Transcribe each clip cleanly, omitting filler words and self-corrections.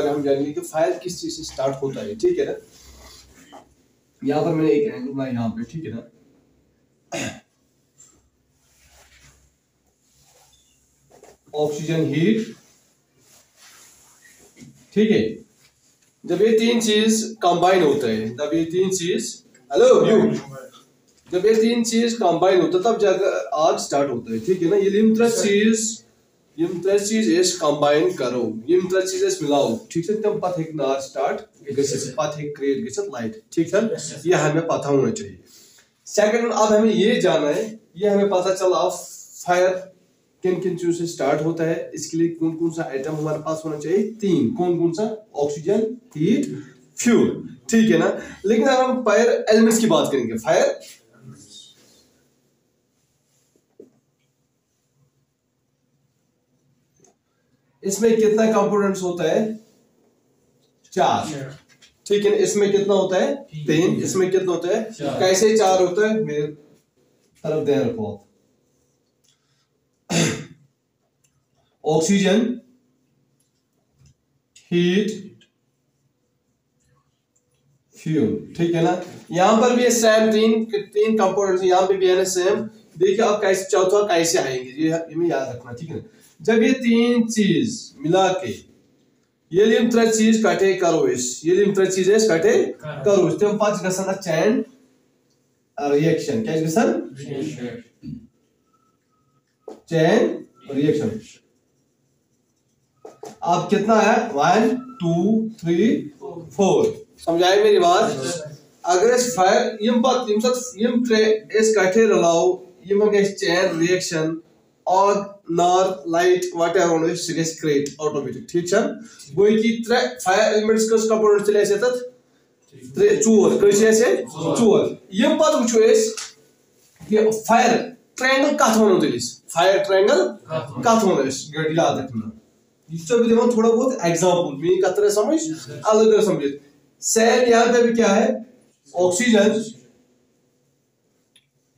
हम जानेंगे कि फायर किस चीज से स्टार्ट होता है, ठीक है ना। यहाँ पर मैंने एक एंगल बनाया यहाँ पे, ठीक है ना। ऑक्सीजन हीट, ठीक है। जब ये तीन चीज कंबाइन होता है, जब ये तीन चीज जब ये तीन चीज कंबाइन होता है तब जाकर आग स्टार्ट होता है, ठीक है ना। ये यम त्रे चीज कंबाइन करो, यम त्रे चीज मिलाओ, ठीक है, तब पत हेक नार स्टार्ट गसित, पत हेक क्रिएट गसित लाइट, ठीक है। ये हमें पता होना चाहिए। सेकंड, अब हमें ये जानना है, ये हमें पता चला फायर किन किन चीजों से स्टार्ट होता है। इसके लिए कौन कौन सा आइटम हमारे पास होना चाहिए? तीन। कौन कौन सा? ऑक्सीजन, हीट, फ्यूल, ठीक है ना। लेकिन अगर हम फायर एलिमेंट्स की बात करेंगे, फायर इसमें कितना कंपोनेंट्स होता है? 4, ठीक है। इसमें कितना होता है? 3। इसमें कितना होता है? 4। कैसे 4 होता है? मेरे तरफ ध्यान रखो। ऑक्सीजन, हीट, फ्यूल, ठीक है ना। यहां पर भी सेम तीन कंपोनेंट्स, यहां पे भी है ना सेम। देखिए अब कैसे चौथा कैसे आएंगे, ये हमें याद रखना, ठीक है। जब ये तीन चीज मिला के ये त्रे चीज कटे करो, ये त्रे चीज कटे करो, तम पत गसन चैन रिएक्शन, क्या गसन? Chain reaction. अब कितना है? 1 2 3 4, समझाए मेरी बात? अगर इस फायर यम त्रे कटे रलाओ, यम चैन रिएक्शन और नार light what ever create automatic, ठीक है। गो कि त्रे फायर एलिमेंट्स कस कंपोनेंट चले ऐसे तत 4 कैसे ऐसे 4। यम पत वुचो कि फायर ट्रायंगल कत वनो तलिस, फायर ट्रायंगल कत वनो याद रखना। ये भी दिखाऊं थोड़ा बहुत एग्जांपल, मेरी कत तरह समझ अलग समझ। सेल यहाँ पे भी क्या है? Oxygen,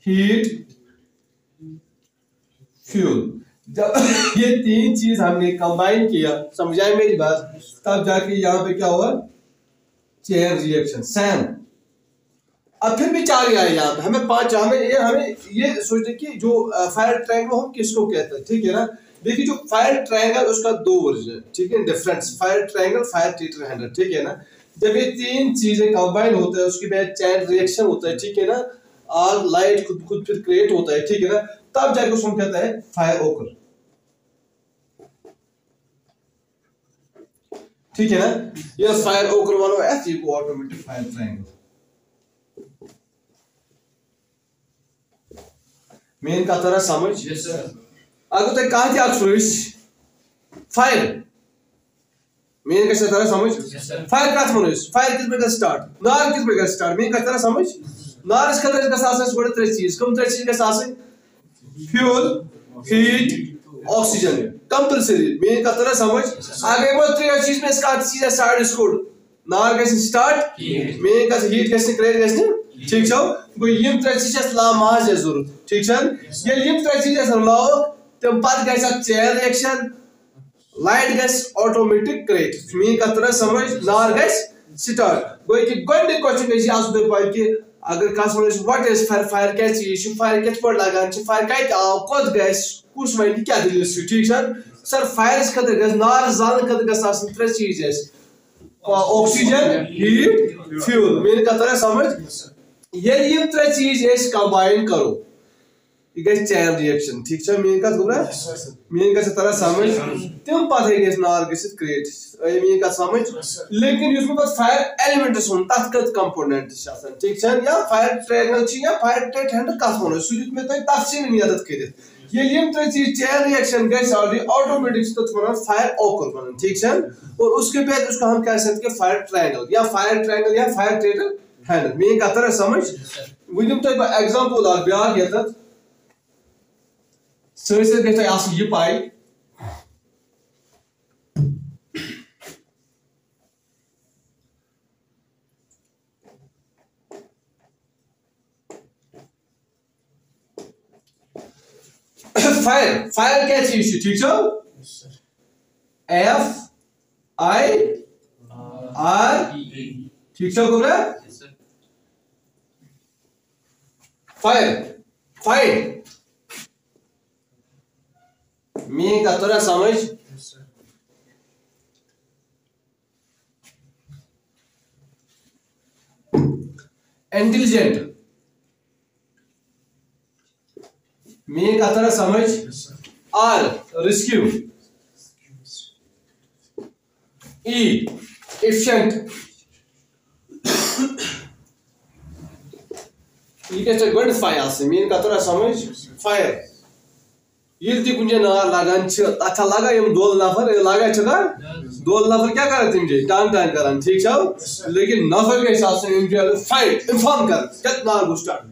heat, fuel. जब ये तीन चीज हमने कंबाइन किया, समझाए मेरी बात, तब जाके यहाँ पे क्या हुआ? Chain reaction, Sam. अब फिर भी 4 आए यहाँ पे, हमें 5। हमें ये सोचते कि जो फायर ट्रायंगल हम किसको कहते हैं, ठीक है ना। देखिए जो फायर ट्रायंगल उसका 2 वर्जन, ठीक है, difference. Fire triangle, fire tetrahedral, ठीक है ना। जब ये तीन चीजें कंबाइन होता है उसके बाद चैन रिएक्शन होता है, ठीक है ना। आग लाइट खुद फिर क्रिएट होता है, ठीक है ना। तब जाके उसको कहता है फायर ओकर, ठीक है ना। ये फायर ओकर वालों ऐसे को ऑटोमेटिक फायर ट्रायंगल। मेन का तरह समझ? Yes sir. अगर तो कहा थी आप फायर मेन का तरह समझ? Yes sir. फायर का फायर किस पे स्टार्ट, नार किस पे स्टार्ट, मेन का तरह समझ? नार इस खतर का साथ गोड़ 3 चीज, कम 3 चीज का साथ fuel, heat, oxygen, compulsory. Main का तरह समझ? आगे वो 3 चीज में इसका सीधा स्टार्ट इसको नार कैसे स्टार्ट, मेन का हीट कैसे क्रिएट कैसे, ठीक छो। गो यम 3 चीज ला माज जरूरत, ठीक छन। ये यम 3 चीज लाओ तम पत gas chain reaction, light gas automatic create. Main का तरह समझ? नार गैस स्टार्ट। गो कि गोड क्वेश्चन गैस आज दे पाई कि अगर कस वन व्हाट इज फायर, फायर क्या चीज, फायर कित पर लगान, फायर कत आव, कत गैस, कुछ माइन क्या दिल, ठीक सर। सर फायर इस खतर गैस नार जान खतर गैस आसन 3 चीज है, ऑक्सीजन, हीट, फ्यूल। मेन का तरह समझ? ये 3 चीज कंबाइन करो, ये गैस चैन रिएक्शन, ठीक है। मेन का गुबरा मेन का तरह समझ तम पत है गैस नार गसित क्रिएट, मेन का समझ। लेकिन उसमें बस फायर एलिमेंट्स होन तत कत कंपोनेंट्स आसन, ठीक है। या फायर ट्रायंगल छी या फायर टेट्राहेड्रल कत वनो सुजित में तो तफसील नियत करित। ये यम 3 चीज chain reaction gas already automatic तत वनो फायर ओकर वनो, ठीक है। और उसके बाद उसको हम कह सकते हैं फायर ट्रायंगल या फायर ट्रायंगल या फायर टेट्राहेड्रल। मेन का तरह समझ? वनिम तो एग्जांपल आ ब्याह यत सर गए ये पाई फायर क्या चीज, ठीक है। FIRE आर ठीक छ गोबरा फायर फाइन मीनिंग का तोरा समझ इंटेलिजेंट मीनिंग का तोरा समझ आर रेस्क्यू ई एफिशिएंट ये कैसे गड फायर से मीन का तोरा समझ फायर ये ती कुंजे ना लगान छ अच्छा लगा यम दोल नफर लगा छ का दोल नफर क्या करे तुम जे टांग टांग करन ठीक छ लेकिन नफर के हिसाब से इंडिया फाइट इन्फॉर्म कर कितना गो स्टार्ट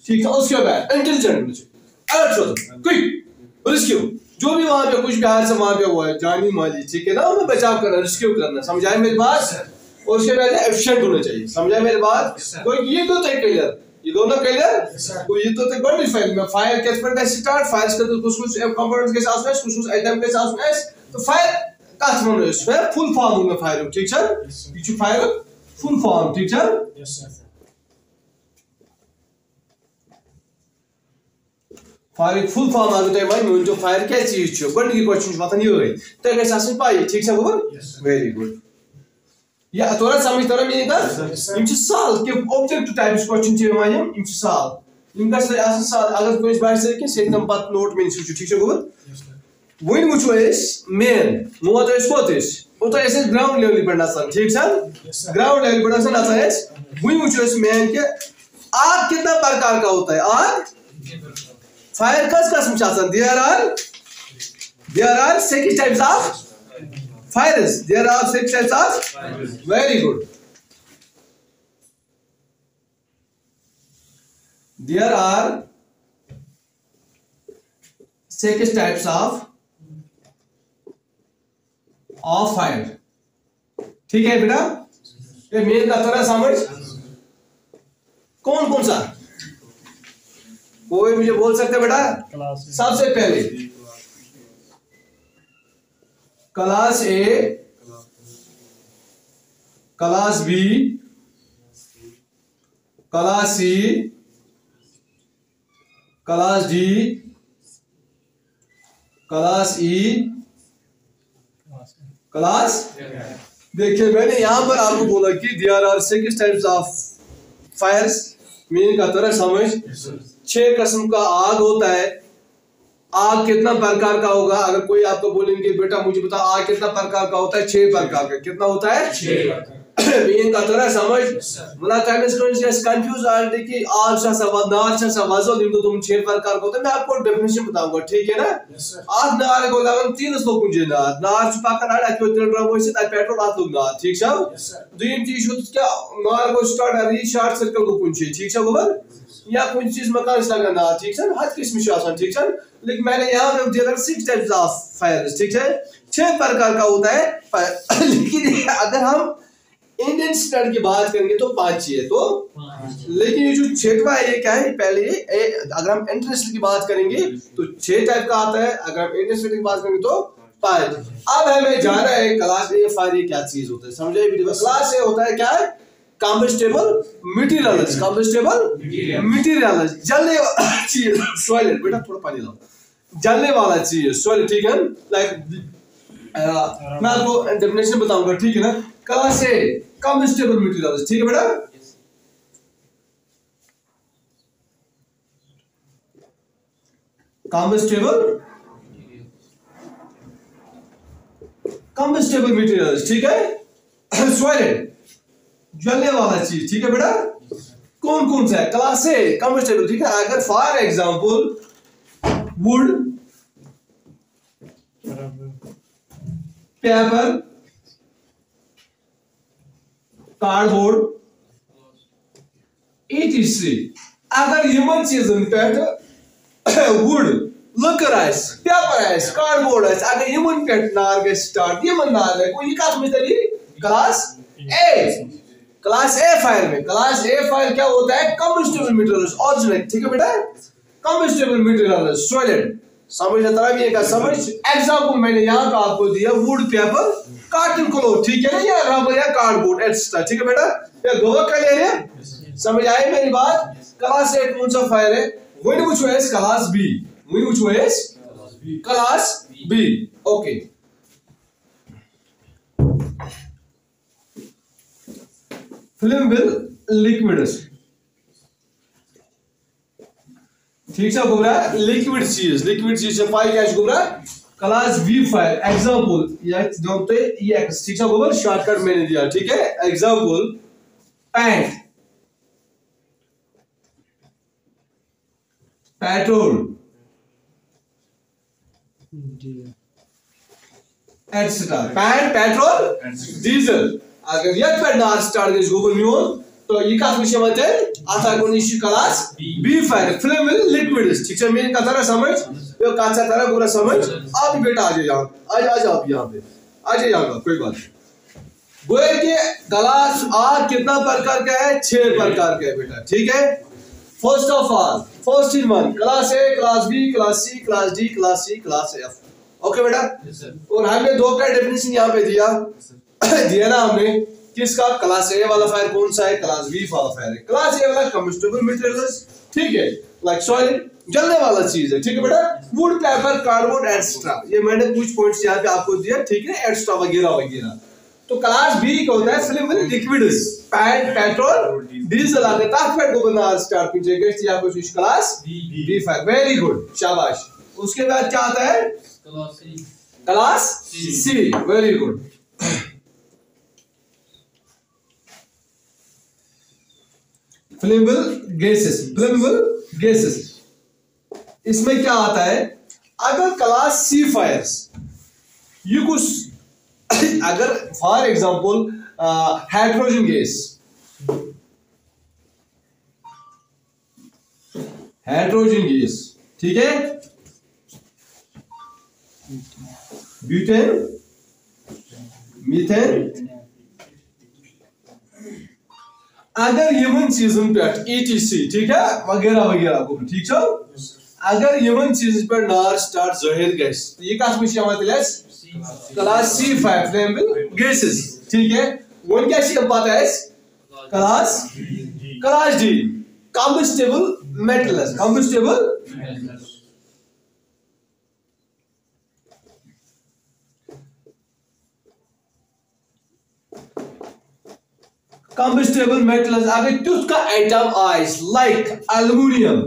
ठीक है उसके बाद इंटेलिजेंट मुझे अलर्ट हो क्विक रेस्क्यू जो भी वहां पे कुछ बाहर से वहां पे हुआ है जानी माली ठीक है ना हमें बचाव करना रेस्क्यू करना समझाए मेरी बात और उसके बाद एफिशिएंट होना चाहिए समझाए मेरी बात कोई ये तो तय क्लियर ये दोनों क्लियर कोई ये तो तक बड़ी फाइल में फायर कैसे पर स्टार्ट फाइल्स का तो कुछ कंपोनेंट्स के साथ में कुछ आइटम के साथ में तो फायर कास्ट में है फायर फुल फॉर्म में फायर ठीक है ये फायर फुल फॉर्म ठीक है yes sir fire full form आगे तो भाई मैं जो फायर क्या चीज छ बड़ी क्वेश्चन वतन ये तो कैसे आसन पाई ठीक है गोबर वेरी गुड या तोरा समझ तोरा मीनिंग का इम छ साल के ऑब्जेक्ट टाइप्स क्वेश्चन छ मायम इम छ साल इम का आसन साल अगर कोई बात से कि सेम पत नोट में छ ठीक है गोबर वन वुचो इज मेन मो तो इस कोत इज वो तो ऐसे ग्राउंड लेवल पर ना ठीक है ग्राउंड लेवल पर ना है वन वुचो इज मेन के आग कितना प्रकार का होता है आग फायर कस कसम चाहता there are 6 types of fires there are 6 types of very good there are 6 types of fire ठीक है बेटा ये मेन का तरह समझ कौन कौन सा कोई मुझे बोल सकते बेटा सबसे पहले class A class B class C class D class E class देखिए मैंने यहां पर आपको बोला कि there are 6 types of fires mean का तरह समझ 6 किस्म का आग होता है आग कितना प्रकार का होगा अगर कोई आपको बोलेंगे बेटा मुझे बता आग कितना प्रकार का होता है 6 प्रकार का कितना होता है 6 मीन का तरह समझ मला टाइम स्टूडेंट्स कंफ्यूज आते कि आग सा नार सा वजो दिन तो तुम 6 प्रकार का होता है मैं आपको डेफिनेशन बताऊंगा ठीक है ना आग नार को लगन 3 लोग कुंजे नार छु पाकर आड़ा क्यों तेल ड्रम होइसे त पेट्रोल आत लोग नार ठीक छ दुईम चीज हो क्या नार को स्टार्ट री शॉर्ट सर्कल को कुंजे ठीक छ गोबर या कोई चीज मकान से लगा ना ठीक है हर किस्म से आसान ठीक है लेकिन मैंने यहाँ पे दिया 6 टाइप्स ऑफ फायर ठीक है 6 प्रकार का होता है लेकिन अगर हम इंडियन स्टैंडर्ड की बात करेंगे तो 5 चाहिए तो लेकिन ये जो 6वां है ये क्या है पहले अगर हम इंटरनेशनल की बात करेंगे तो 6 टाइप का आता है अगर हम इंडियन स्टैंडर्ड की बात करेंगे तो 5 अब हमें जाना है क्लास ए फायर क्या चीज होता है समझे क्लास ए होता है क्या है कंबस्टेबल मटेरियल्स जलने वाला चीज सॉलिड बेटा थोड़ा पानी लाओ जलने वाला चीज सॉलिड ठीक है लाइक मैं आपको डेफिनेशन बताऊंगा ठीक है ना क्लास ए कंबस्टेबल मटेरियल्स ठीक है बेटा कंबस्टेबल मटेरियल्स ठीक है सॉलिड जलने वाला चीज ठीक है बेटा कौन कौन सा है क्लास ए कंबस्टेबल ठीक है अगर for example would paper cardboard etc अगर यमन चीजन पे would locker ice paper ice cardboard ice अगर यमन पे नार गए स्टार्ट यमन नार है कोई का समझ तली क्लास ए फायर में क्लास ए फायर क्या होता है कंबस्टेबल मटेरियल्स ऑर्गेनिक ठीक है बेटा कंबस्टेबल मटेरियल्स सॉलिड समझ तरह भी का समझ एग्जांपल मैंने यहां का आपको दिया वुड पेपर कार्टन क्लोथ, ठीक है ना, या रबर या कार्डबोर्ड एक्स्ट्रा, ठीक है बेटा, ये गोवा क्लियर है, समझ आई मेरी बात। क्लास ए कौन सा फायर है, वन वुचो है क्लास बी, वन वुचो है class B, okay. Flammable liquids, ठीक है गोबरा, लिक्विड चीज से फायर क्या गोबरा, क्लास बी फायर। एग्जांपल या दोनते ये एक्स, ठीक है गोबर, शॉर्टकट मैंने दिया, ठीक है। Example pant, petrol, etcetera, pant, petrol, diesel. अगर ये पे नार स्टार्ट गई गोबर म्योन तो ये का विषय मत है आता को निश्चित class B fire flammable liquids, ठीक है। मेन का तरह समझ, ये का तरह पूरा समझ। आप बेटा आ जाओ, आ जाओ आप यहां पे आ जाइएगा, कोई बात नहीं। गोए के क्लास आ कितना प्रकार का है, 6 प्रकार का है बेटा, ठीक है। First of all, first in one, class A, class B, class C, class D, class C, class F, okay बेटा। और हमने दो का डेफिनेशन यहाँ पे दिया दिया ना हमने, किसका, क्लास ए वाला फायर कौन सा है, क्लास बी वाला फायर है। क्लास ए वाला कंबस्टिबल मटेरियल्स, ठीक है, लाइक सॉइल, जलने वाला चीज है, ठीक है बेटा। वुड, पेपर, कार्डबोर्ड एक्स्ट्रा, ये मैंने कुछ पॉइंट्स यहाँ पे आपको दिया, ठीक है, एक्स्ट्रा वगैरह वगैरह। तो क्लास बी का होता है flammable liquids, paint, petrol, diesel आगे ताकत को बना स्टार्ट कीजिएगा, इसलिए आपको इस class B fire, very good, शाबाश। उसके बाद क्या आता है, class C, very good. Flammable gases, इसमें क्या आता है, अगर क्लास सी फायर्स, ये कुछ अगर फॉर एग्जांपल हाइड्रोजन गैस, ठीक है, ब्यूटेन, मीथेन, अगर यमन चीजन पे ETC, ठीक है, वगैरह वगैरह को, ठीक है। अगर यमन चीज पे नार स्टार्ट जाहिर गैस, ये का class C fire flammable gases, ठीक है। वन क्या सी बात है, class D combustible metals, combustible metals अगर तुथ का आइटम आइस like aluminium,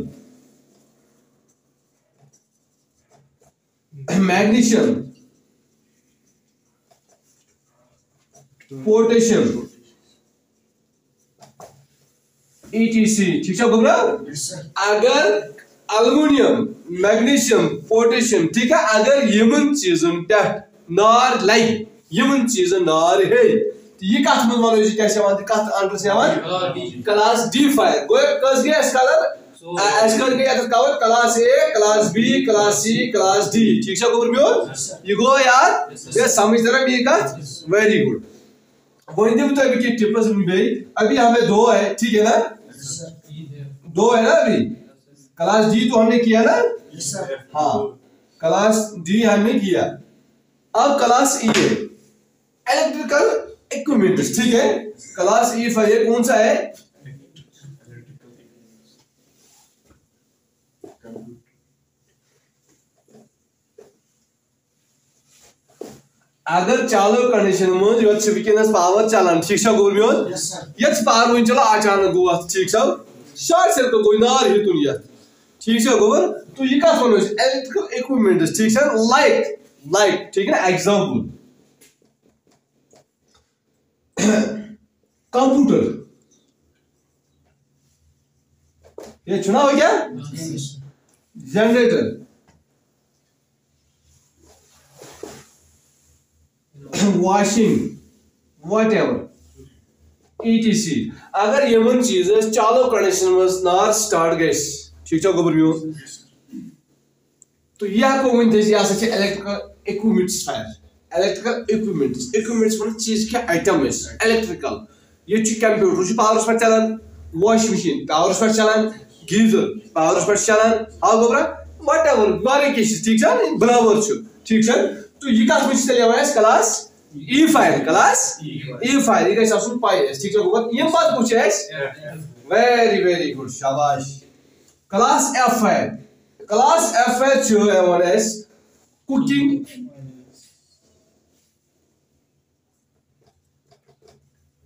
magnesium, potassium, ETC, ठीक है बगरा। अगर एल्युमिनियम, मैग्नीशियम, पोटेशियम, ठीक है, अगर यमन चीजन पे नार लाइक, यमन चीजन नार है, ये कथ मन वालो जी कैसे आवाज कथ अंडर से आवाज क्लास डी फायर। गो कस गए एस कलर एस कर गए अगर cover class A, class B, class C, class D, ठीक है गोबर म्योन, ये गो यार, ये समझ तरह भी कथ, वेरी गुड। वन दिन तो अभी टिप्स बे, अभी हमें 2 है, ठीक है ना, 2 है ना अभी। क्लास डी तो हमने किया ना, हाँ, क्लास डी हमने किया। अब क्लास ई है, इलेक्ट्रिकल इक्विपमेंट्स, ठीक है। क्लास ई फायर कौन सा है, अगर चालू कंडीशन में यो विकस पावर चलान, ठीक है गोर म्योन, ये पावर वन चलो अचानक गो, ठीक है, शॉर्ट सर्किट गो नार हितुन ये, ठीक है गोबर। तो ये कथ वन इलेक्ट्रिकल इक्विपमेंट्स, ठीक है, लाइक, ठीक है। एग्जांपल कंप्यूटर, ये चुना हो गया, जनरेटर, वॉशिंग, व्हाटएवर, ETC। अगर यमन चीज चालू कंडीशन में नार स्टार्ट गए, ठीक है गोबर म्योन, तो यह को one electrical equipments fire, electrical equipments मतलब चीज के आइटम इलेक्ट्रिकल, ये कंप्यूटर पावर पर चलान, वॉशिंग मशीन पावर पर चलान, गीजर पावर पर चलान, हाँ गोबरा, व्हाटएवर बारे की, ठीक है, बराबर, ठीक है। तो ये कथ में चले क्लास ई फाइल क्लास ई फाइल ये गैस आसन पाई ठीक है गोबर ये बात पूछे है वेरी गुड शाबाश क्लास एफ फाइल जो है one S cooking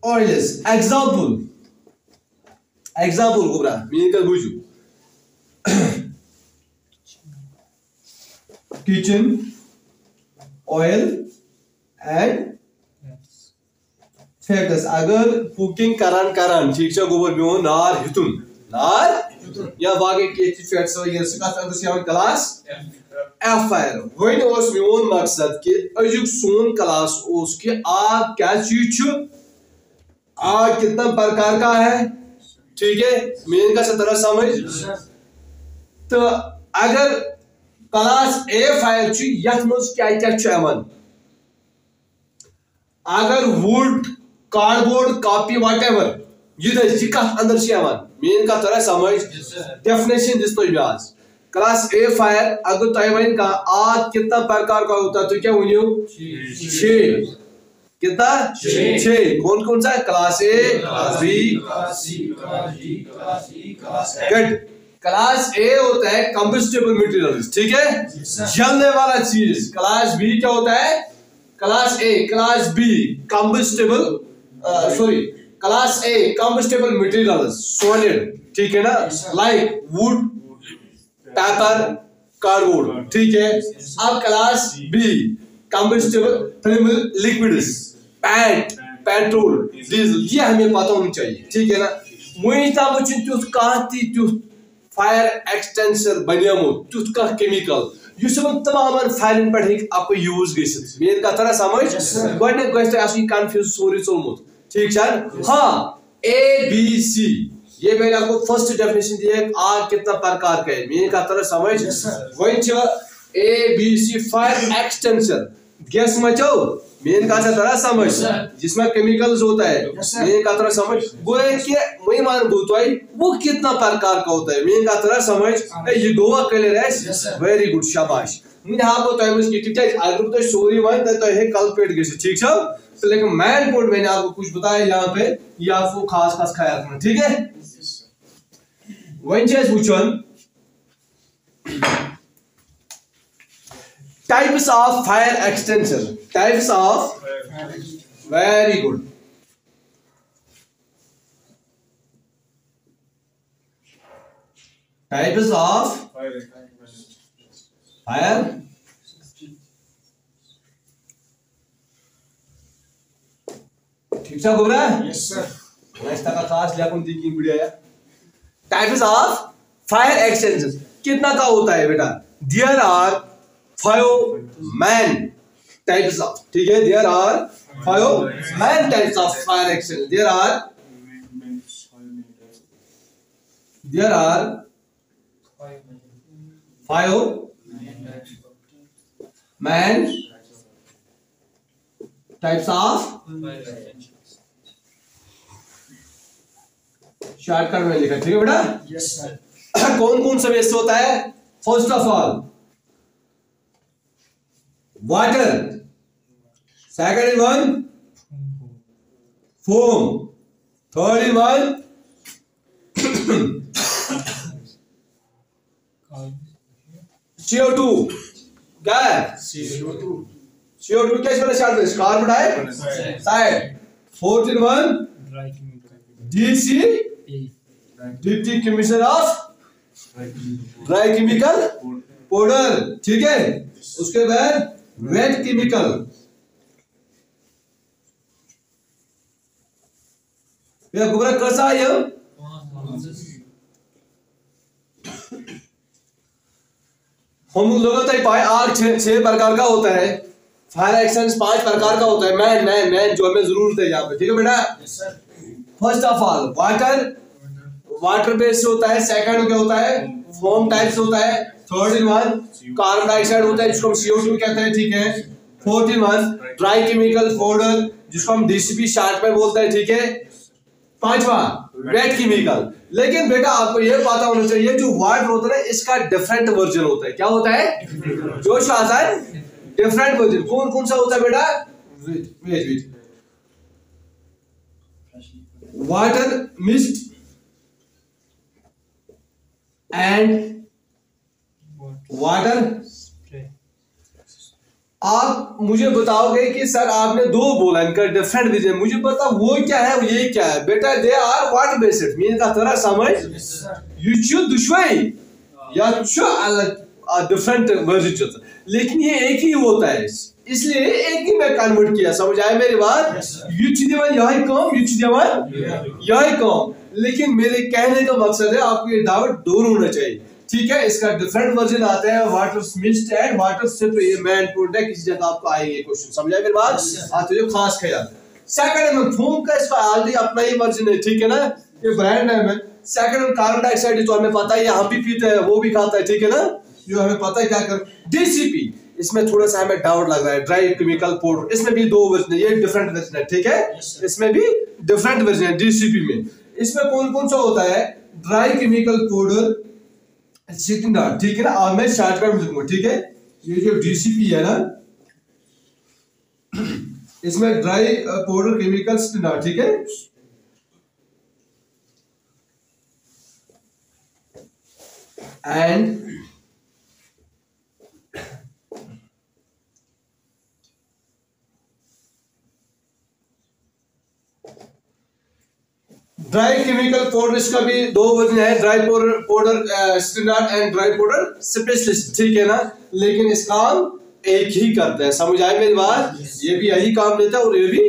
oils example गोबरा मीन का बुझू किचन ऑयल एंड फैट्स अगर कुकिंग करान ठीक है गोबर बियो नार हितुन या बाकी के फैट्स ये सकात अंदर से क्लास एफ फायर वन ओस मियोन मकसद कि अजुक सोन क्लास ओस कि आग क्या चीज छु आग कितना प्रकार का है ठीक है मेन का तरह समझ तो अगर क्लास ए फाइल छु यथ मज क्या छु यमन अगर वुड कार्डबोर्ड कॉपी व्हाटएवर ये कथ अंदर से यमन मेन का तरह समझ डेफिनेशन दिस तो आज क्लास ए फायर अगर तय वन का आग कितना प्रकार का होता तो क्या वनियो 6 कितना 6 कौन सा class A class B class C class D class E class F good class A होता है कंबस्टेबल मटेरियल्स ठीक है जलने वाला चीज क्लास बी क्या होता है class A class B combustible class A combustible materials solid ठीक है ना लाइक वुड पेपर कार्डबोर्ड ठीक है अब class B combustible flammable liquids petrol diesel ये हमें पता होना चाहिए ठीक है ना वही तम तुथ कह फायर एक्सटेंसर बनियामो तुथ कह केमिकल तमाम फायरन पे आप यूज गसित मेन का तरह समझ गई कन्फ्यूज सोरी चलमुत ठीक है हाँ ए बी सी ये मैंने आपको फर्स्ट डेफिनेशन दी है आग कितना प्रकार का है मेन का तरह समझ वही A B C fire extinguisher gas मचो मेन का तरह समझ जिसमें केमिकल्स होता है मेन का तरह समझ वो है कि वही मान बोलते वो कितना प्रकार का होता है मेन का तरह समझ ये गोवा क्लियर है वेरी गुड शाबाश मैंने आपको तो ठीक है अगर तो सोरी वन तो है कल्पेट गए ठीक है तो लेकिन मैन कोड मैंने आपको कुछ बताया यहाँ पे ये आपको खास ख्याल रखना ठीक है वन चीज वुचन types of fire extinguisher types of very good types of fire ठीक है बोल रहा है यस सर नेक्स्ट का खास लेकिन दिखी बढ़िया types of fire extinguisher कितना का होता है बेटा there are 5 main types of ठीक है there are 5 main types of fire extinguisher there are 5 main types of shortcut में लिखा ठीक है बेटा यस सर कौन सा वेस्ट होता है first of all water second one foam third one CO2 क्या है CO2 क्या इसमें स्टार्ट में carbon dioxide fourth one DC deputy commission of dry chemical powder ठीक है उसके बाद वेट केमिकल ये गोबरा कैसा है हम लोगों तक पाए आग 6 प्रकार का होता है फायर एक्सटेंस 5 प्रकार का होता है मैन जो हमें जरूरत है यहाँ पे ठीक है बेटा first of all water based होता है सेकंड क्या होता है फोम टाइप्स होता है थर्ड वन कार्बन डाइऑक्साइड होता है जिसको हम CO2 कहते हैं ठीक है fourth one dry chemical powder जिसको हम DCP शॉर्ट में बोलते हैं ठीक है पांचवा वेट केमिकल लेकिन बेटा आपको ये पता होना चाहिए जो वाटर होता है इसका डिफरेंट वर्जन होता है क्या होता है जो आता है डिफरेंट वर्जन कौन सा होता है बेटा wait. Water, mist and water. आप मुझे बताओगे कि सर आपने दो बोला इनका डिफरेंट विजन, मुझे पता वो क्या है ये क्या है बेटा, they are water based mean का तरह समझ ये दुश्मनी या अलग डिफरेंट वर्जन, लेकिन ये एक ही होता है इसलिए एक ही में कन्वर्ट किया, समझ आया मेरी बात। यही कम, लेकिन मेरे कहने का मकसद है आपको ये डाउट दूर होना चाहिए, ठीक है। इसका डिफरेंट वर्जन आता है water mist and water spray, ये मैं इंपोर्टेंट है, किसी जगह आपको आएंगे क्वेश्चन, समझ आया मेरी बात। आते जो खास ख्याल सेकंड में फोम का इसका ऑलरेडी अपना ही वर्जन है, ठीक है ना, ये ब्रांड नेम है। सेकंड में कार्बन डाइऑक्साइड तो हमें पता है हम भी पीते हैं वो भी खाता है, ठीक है ना, जो हमें पता है क्या कर। डीसीपी इसमें थोड़ा सा हमें डाउट लग रहा है, ड्राई केमिकल पाउडर, इसमें भी दो वर्जन है, ये डिफरेंट वर्जन है, ठीक है, इसमें भी डिफरेंट वर्जन है डीसीपी में। इसमें कौन कौन सा होता है, ड्राई केमिकल पाउडर, ठीक है ना, और मैं शॉर्टकट में लिखूंगा, ठीक है। ये जो डीसीपी है ना, इसमें ड्राई पाउडर केमिकल स्टैंडर्ड, ठीक है। एंड ड्राई केमिकल पाउडर, इसका भी दो वर्जन है, dry powder standard and dry powder specialist, ठीक है ना, लेकिन इसका काम एक ही करता है, समझ आए मेरी बात। ये भी यही काम लेता है और ये भी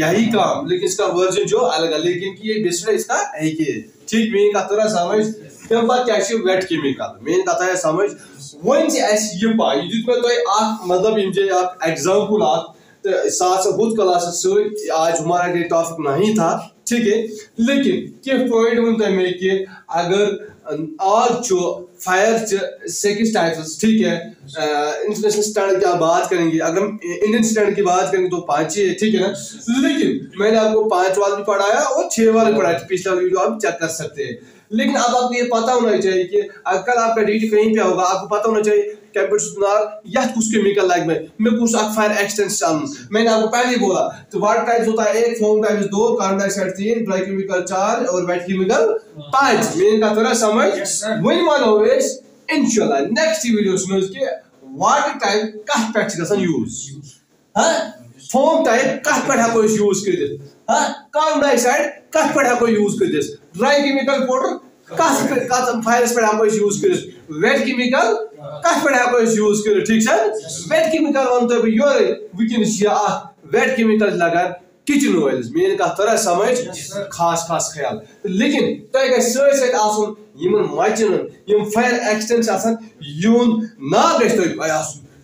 यही काम, लेकिन इसका वर्जन जो अलग है, लेकिन कि ये बेस्ट है इसका एक ही, ठीक। मेन का तरह समझ तम पत क्या वेट केमिकल, मेन कथा है समझ वन ये पा ये मतलब एग्जाम्पल साथ बुत क्लास आज हमारा डे टॉपिक नहीं था, ठीक है, लेकिन क्या पॉइंट वन तमें कि अगर आग फायर सिक्स टाइप्स, ठीक है। इंटरनेशनल स्टैंडर्ड की आप बात करेंगे, अगर हम इंडियन स्टैंडर्ड की बात करेंगे तो 5 ही है, ठीक है ना, लेकिन मैंने आपको 5 वाला भी पढ़ाया और 6 वाला भी पढ़ाया, पिछला वीडियो आप चेक कर सकते हैं। लेकिन अब आपको ये पता होना चाहिए कि अगर आपका ड्यूटी कहीं पे होगा, आपको पता होना चाहिए कंप्यूटर कुछ केमिकल लाइक में कुछ फायर एक्सटेंशन, मैंने आपको पहले ही बोला। तो वाटर टाइप्स होता है 1, foam types 2, carbon dioxide 3, dry chemical 4 और वेट केमिकल 5। मेन का तरह समझ वही मानो इंशाल्लाह नेक्स्ट वीडियो सुनो कि वाटर टाइप कह पे गसन यूज, हां, फोम टाइप कह पे हको यूज कर, हां, कार्बन डाइऑक्साइड कह पे हको यूज कर, ड्राई केमिकल पाउडर कह फायरस पे हको यूज कर, वेट केमिकल कह पे हको यूज कर, ठीक है। वेट केमिकल वन तो योर वकिन वेट केमिकल लगान किचन ऑयल्स, मेन का तरह समझ खास खास ख्याल, लेकिन तो सत मचन फायर एक्सटेंशन यून ना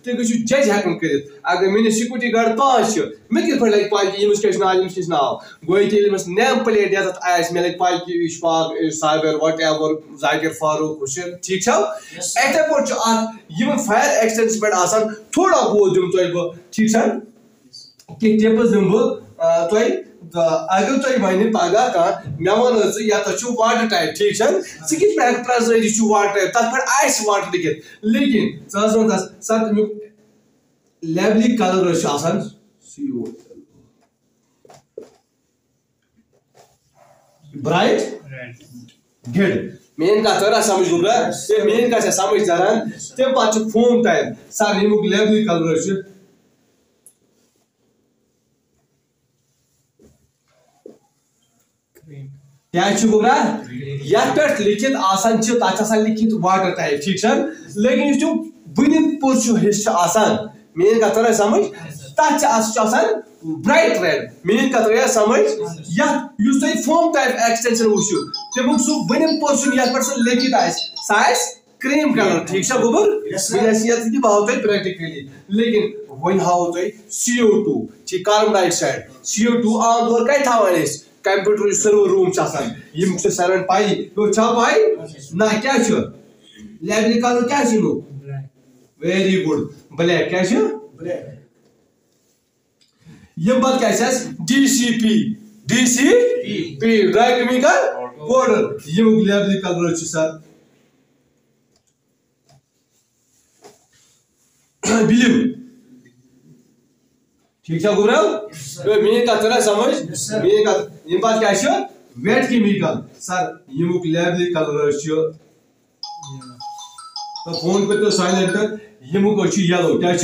तुम जज हेकन कर, अगर मे सिक्योरिटी गार्ड 5 मे कित लगे पाई कि नाव गो नेम प्लेट ये मे लगे पाई कि साबिर वट एवर जाकिर फारूक हुसैन, ठीक है। इथे पे फायर एक्सटेंशन पे थोड़ा बहुत दिम तुम, ठीक है, कि टिप्स दिम तुम अगर तुम वन पगह कह मे वन या वाटर टाइप, ठीक है, सह कित वाटर टाइप तथ पे वाटर लिखित, लेकिन सर तमिक लेबली कलर ब्राइट गेड, मेन का तरह समझ गुब्रा, मेन का समझ तरह तम पे फोम टाइप सर यमुक लेबली कलर क्या गुब्रा ये लिखित लिखित वाटर टाइप, ठीक है, लेकिन जो बुनिम पुर हिस्सा मेन का तरह समझ तथ ब्राइट रेड, मेन का तरह समझ तुम फोम टाइप एक्सटेंशन वो तमुक सह बुनिम पोर्शन ये लिखित सह क्रीम कलर, ठीक है गुबर, हाव तुम प्रैक्टिकली, लेकिन वन हाव तुम CO2, ठीक, कार्बन डाइऑक्साइड CO2 आम तौर कह कंप्यूटर सर्वर रूम सरन पाई पाई ना क्या लेबली कलर क्या वेरी गुड ब्लैक क्या क्या DCP ड्राई केमिकल पाउडर लेबली कलर सर ब्लू, ठीक है गुब्राव मेन कत तरह समझ मेन कत इन बात क्या है वेट केमिकल सर यमुक लेवल कलर तो फोन कर तो साइलेंट यमुक येलो क्या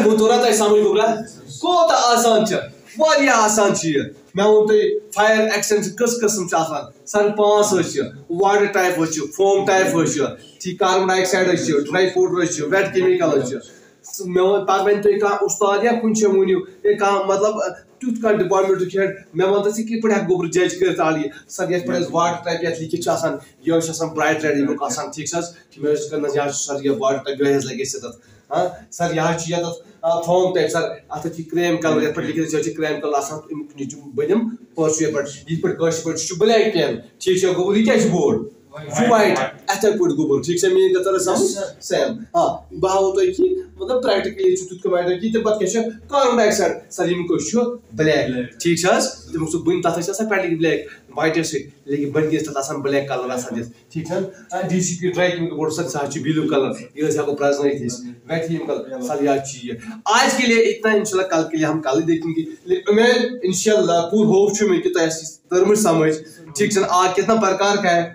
वो तोरा तक समझ गुब्रा कोता आसान वारिया आसान मैं वो तो फायर एक्सटेंशन कस किस्म sir 5 water type foam type ठीक carbon dioxide dry fruit wet chemical मैं पे तुम कह उस्ताद या कुछ वो मतलब तुथ कह डिपार्टमेंट हेड मैं वन कि पे गोबर जज कर सर ये वाटर टाइप ये लिखित यह ब्राइट रेड ठीक मैं सर ये वाटर टाइप गए लगे हाँ सर यहाँ फोम टाइप सर अत क्रेम कलर ये लिखित क्रेम कलर बनिम पर्सु ये ब्लैक पेन ठीक है गोबर यह क्या बोर्ड वाइट अथ पे गोबर ठीक है मेन कत समझ सेम हाँ बह हाव तुम कि मतलब प्रैक्टिकली तुथ मैटर कि पे कार्बन डाइऑक्साइड सर ब्लैक ठीक तुम बन तथ पे ब्लैक वाइट लेकिन बन तथ ब्लैक कलर ठीक है DCP ड्राई केमिकल बोर्ड सह ब्लू कलर ये हेको प्रजन वेट केमिकल सर यह आज के लिए इतना इंशाल्लाह कल के लिए हम कल देखेंगे मैं इंशाल्लाह पूरा होप में कि तरम समझ ठीक है आग कितना प्रकार का है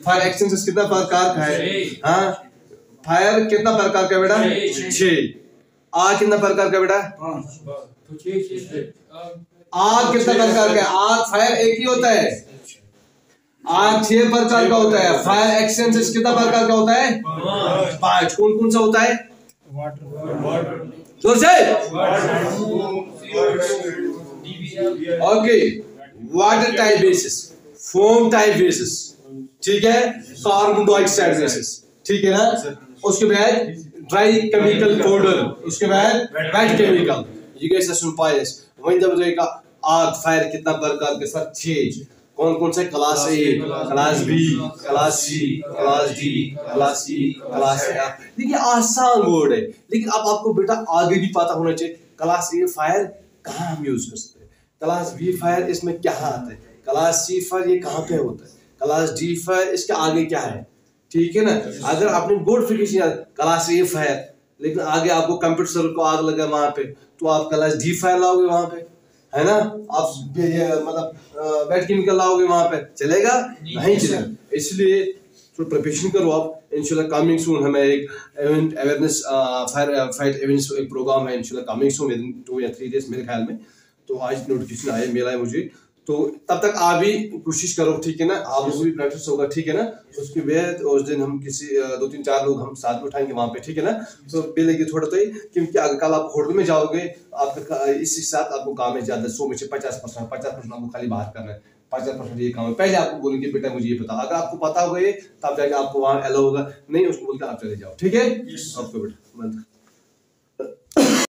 फायर एक्सटेंशन कितना प्रकार का है हाँ फायर कितना प्रकार का बेटा 6 आग कितना प्रकार का बेटा आग कितना प्रकार का आग फायर एक ही होता है आग 6 प्रकार का होता है फायर एक्सटेंशन कितना प्रकार का होता है 5 कौन कौन सा होता है जोर से okay water type basis foam type basis ठीक है कार्बन डाइऑक्साइड बेसिस ठीक है ना उसके बाद ड्राई केमिकल पाउडर उसके बाद वेट केमिकल ये गए सुन पाए वही जब का आग फायर कितना प्रकार के सर 6 कौन कौन से class A class B class C class D class E class F देखिए आसान वर्ड है लेकिन अब आपको बेटा आगे भी पता होना चाहिए क्लास ए फायर कहाँ हम यूज कर सकते हैं क्लास बी फायर इसमें क्या आता है क्लास सी फायर ये कहाँ पे होता है क्लास डी फायर इसके आगे क्या है ठीक है ना अगर आपने बोर्ड फिक्स क्लास ए फायर लेकिन आगे आपको कंप्यूटर को आग लगा वहां पे तो आप क्लास डी फायर लाओगे वहां पे है ना आप मतलब वेट केमिकल लाओगे वहां पे चलेगा नहीं चलेगा इसलिए थोड़ा प्रिपरेशन करो आप इंशाल्लाह कमिंग सून हमें एक अवेयरनेस फायर फाइट अवेयरनेस एक प्रोग्राम है इंशाल्लाह कमिंग सून 2 या 3 डेज मेरे ख्याल में तो आज नोटिफिकेशन आया मेल आया मुझे तो तब तक आप भी कोशिश करो ठीक है ना आप लोगों भी प्रैक्टिस होगा ठीक है ना उसके बाद उस दिन हम किसी 2-3-4 लोग हम साथ में उठाएंगे वहां पे ठीक है ना तो पहले थोड़ा तो ही क्योंकि अगर कल आप होटल में जाओगे आपका इसी साथ आपको काम है ज्यादा 100 में से 50% आपको खाली बात करना है 50% ये काम है पहले आपको बोलेंगे बेटा मुझे ये पता अगर आपको पता होगा ये तब जाके आपको वहाँ अलाउ होगा नहीं उसको बोलकर आप चले जाओ ठीक है आपको बेटा